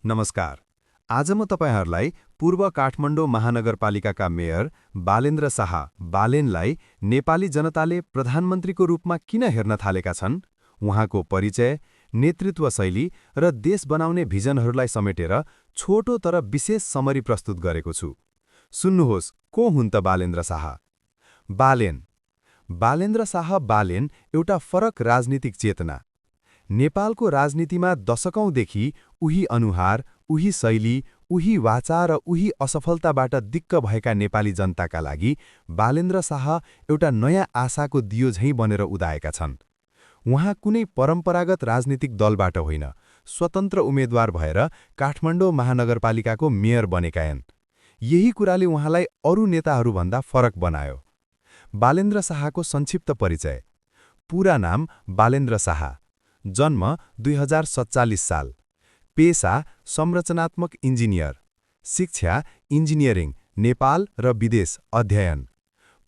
नमस्कार। आज म तपाईहरुलाई पूर्व काठमाडौँ महानगरपालिकाका मेयर बालेन्द्र शाह बालेनलाई नेपाली जनताले प्रधानमन्त्रीको रूपमा किन हेर्न थालेका छन्, उहाँको परिचय, नेतृत्व शैली र देश बनाउने भिजनहरूलाई समेटेर छोटो तर विशेष समरी प्रस्तुत गरेको छु। सुन्नुहोस्, को हुन् त बालेन्द्र शाह? बालेन्द्र शाह बालेन एउटा फरक राजनीतिक चेतना। नेपालको राजनीतिमा दशकौंदेखि उही अनुहार, उही शैली, उही वाचा र उही असफलताबाट दिक्क भएका नेपाली जनताका लागि बालेन्द्र शाह एउटा नयाँ आशाको दियो झैं बनेर उदाएका छन्। उहाँ कुनै परम्परागत राजनीतिक दलबाट होइन, स्वतन्त्र उम्मेद्वार भएर काठमाडौँ महानगरपालिकाको मेयर बनेका हुन्। यही कुराले उहाँलाई अरू नेताहरूभन्दा फरक बनायो। बालेन्द्र शाहको संक्षिप्त परिचय। पूरा नाम बालेन्द्र शाह, जन्म 2047 साल, पेशा संरचनात्मक इन्जिनियर, शिक्षा इन्जिनियरिङ नेपाल र विदेश अध्ययन,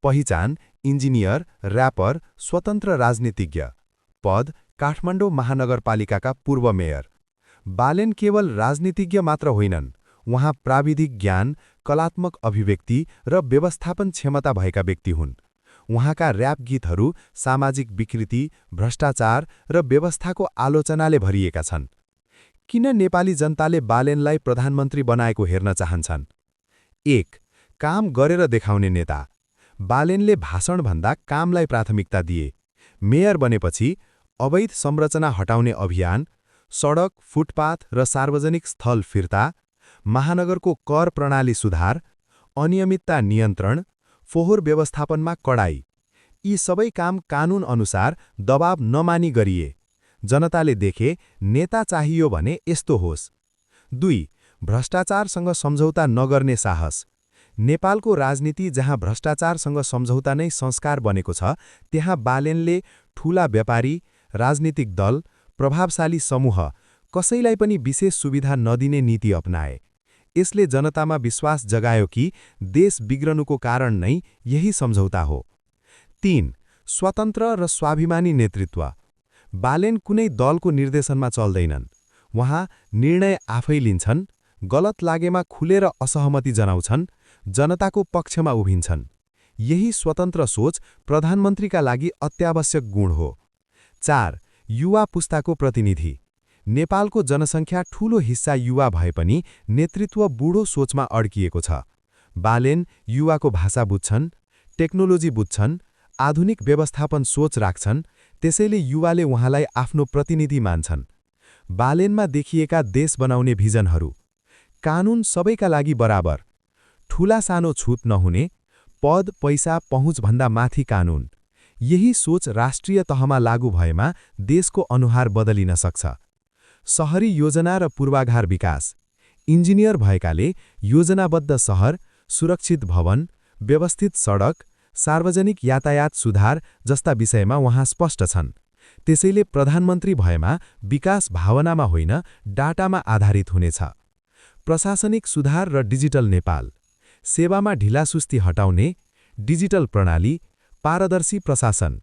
पहिचान इन्जिनियर, र्यापर, स्वतन्त्र राजनीतिज्ञ, पद काठमाडौँ महानगरपालिकाका पूर्व मेयर। बालेन केवल राजनीतिज्ञ मात्र होइनन्, उहाँ प्राविधिक ज्ञान, कलात्मक अभिव्यक्ति र व्यवस्थापन क्षमता भएका व्यक्ति हुन्। उहाँका र्याप गीतहरू सामाजिक विकृति, भ्रष्टाचार र व्यवस्थाको आलोचनाले भरिएका छन्। किन नेपाली जनताले बालेनलाई प्रधानमन्त्री बनाएको हेर्न चाहन्छन्? 1. काम गरेर देखाउने नेता। बालेनले भाषणभन्दा कामलाई प्राथमिकता दिए। मेयर बनेपछि अवैध संरचना हटाउने अभियान, सडक, फुटपाथ र सार्वजनिक स्थल फिर्ता, महानगरको कर प्रणाली सुधार, अनियमितता नियन्त्रण, फोहोर व्यवस्थापनमा कडाई, यी सबै काम कानून अनुसार दबाव नमानी गरिए। जनताले देखे नेता चाहियो भने यस्तो होस्। 2. भ्रष्टाचारसँग सम्झौता नगर्ने साहस। नेपालको राजनीति जहाँ भ्रष्टाचारसँग सम्झौता नै संस्कार बनेको छ, त्यहाँ बालेनले ठूला व्यापारी, राजनीतिक दल, प्रभावशाली समूह कसैलाई पनि विशेष सुविधा नदिने नीति अपनाए। यसले जनतामा विश्वास जगायो कि देश बिग्रनुको कारण नै यही सम्झौता हो। 3. स्वतन्त्र र स्वाभिमानी नेतृत्व। बालेन कुनै दलको निर्देशनमा चल्दैनन्। उहाँ निर्णय आफै लिन्छन्, गलत लागेमा खुलेर असहमति जनाउँछन्, जनताको पक्षमा उभिन्छन्। यही स्वतन्त्र सोच प्रधानमन्त्रीका लागि अत्यावश्यक गुण हो। 4. युवा पुस्ताको प्रतिनिधि। नेपालको जनसङ्ख्या ठूलो हिस्सा युवा भए पनि नेतृत्व बुढो सोचमा अड्किएको छ। बालेन युवाको भाषा बुझ्छन्, टेक्नोलोजी बुझ्छन्, आधुनिक व्यवस्थापन सोच राख्छन्, त्यसैले युवाले उहाँलाई आफ्नो प्रतिनिधि मान्छन्। बालेनमा देखिएका देश बनाउने भिजनहरू। कानून सबैका लागि बराबर, ठूला सानो छुट नहुने, पद पैसा पहुँचभन्दा माथि कानून। यही सोच राष्ट्रिय तहमा लागू भएमा देशको अनुहार बदलिन सक्छ। शहरी योजना र पूर्वाधार विकास। इन्जिनियर भएकाले योजनाबद्ध शहर, सुरक्षित भवन, व्यवस्थित सडक, सार्वजनिक यातायात सुधार जस्ता विषयमा उहाँ स्पष्ट छन्। त्यसैले प्रधानमन्त्री भएमा विकास भावनामा होइन, डाटामा आधारित हुनेछ। प्रशासनिक सुधार र डिजिटल नेपाल। सेवामा ढिलासुस्ती हटाउने, डिजिटल प्रणाली, पारदर्शी प्रशासन,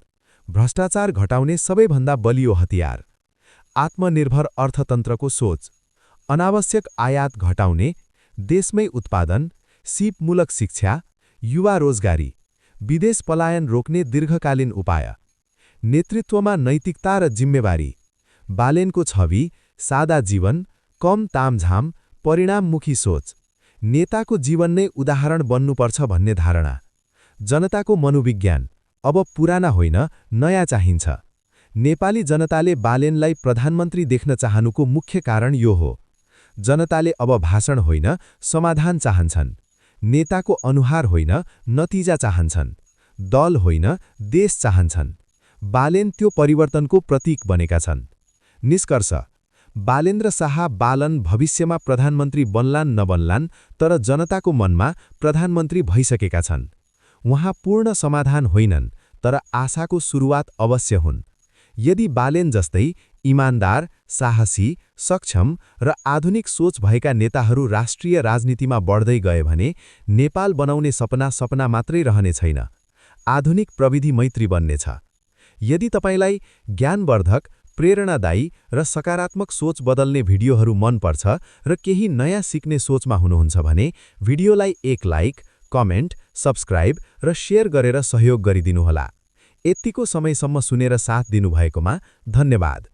भ्रष्टाचार घटाउने सबैभन्दा बलियो हतियार। आत्मनिर्भर अर्थतन्त्रको सोच। अनावश्यक आयात घटाउने, देशमै उत्पादन, सिपमूलक शिक्षा, युवा रोजगारी, विदेश पलायन रोक्ने दीर्घकालीन उपाय। नेतृत्वमा नैतिकता र जिम्मेवारी। बालेनको छवि सादा जीवन, कम तामझाम, परिणाममुखी सोच। नेताको जीवन नै उदाहरण बन्नुपर्छ भन्ने धारणा। जनताको मनोविज्ञान। अब पुराना होइन, नयाँ चाहिन्छ। नेपाली जनताले बालेनलाई प्रधानमन्त्री देख्न चाहनुको मुख्य कारण यो हो। जनताले अब भाषण होइन, समाधान चाहन्छन्। नेताको अनुहार होइन, नतिजा चाहन्छन्। दल होइन, देश चाहन्छन्। बालेन त्यो परिवर्तनको प्रतीक बनेका छन्। निष्कर्ष, बालेन्द्र शाह बालन भविष्यमा प्रधानमन्त्री बन्लान् नबन्लान्, तर जनताको मनमा प्रधानमन्त्री भइसकेका छन्। उहाँ पूर्ण समाधान होइनन्, तर आशाको सुरुवात अवश्य हुन्। यदि बालेन जस्तै इमानदार, साहसी, सक्षम र आधुनिक सोच भएका नेताहरू राष्ट्रिय राजनीतिमा बढ्दै गए भने नेपाल बनाउने सपना मात्रै रहने छैन, आधुनिक प्रविधि मैत्री बन्नेछ। यदि तपाईलाई ज्ञानवर्धक, प्रेरणादायी र सकारात्मक सोच बदल्ने भिडियोहरू मन पर्छ र केही नयाँ सिक्ने सोचमा हुनुहुन्छ भने भिडियोलाई एक लाइक, कमेन्ट, सब्स्क्राइब र शेयर गरेर सहयोग गरिदिनुहोला। यत्तिको समयसम्म सुनेर साथ दिनुभएकोमा धन्यवाद।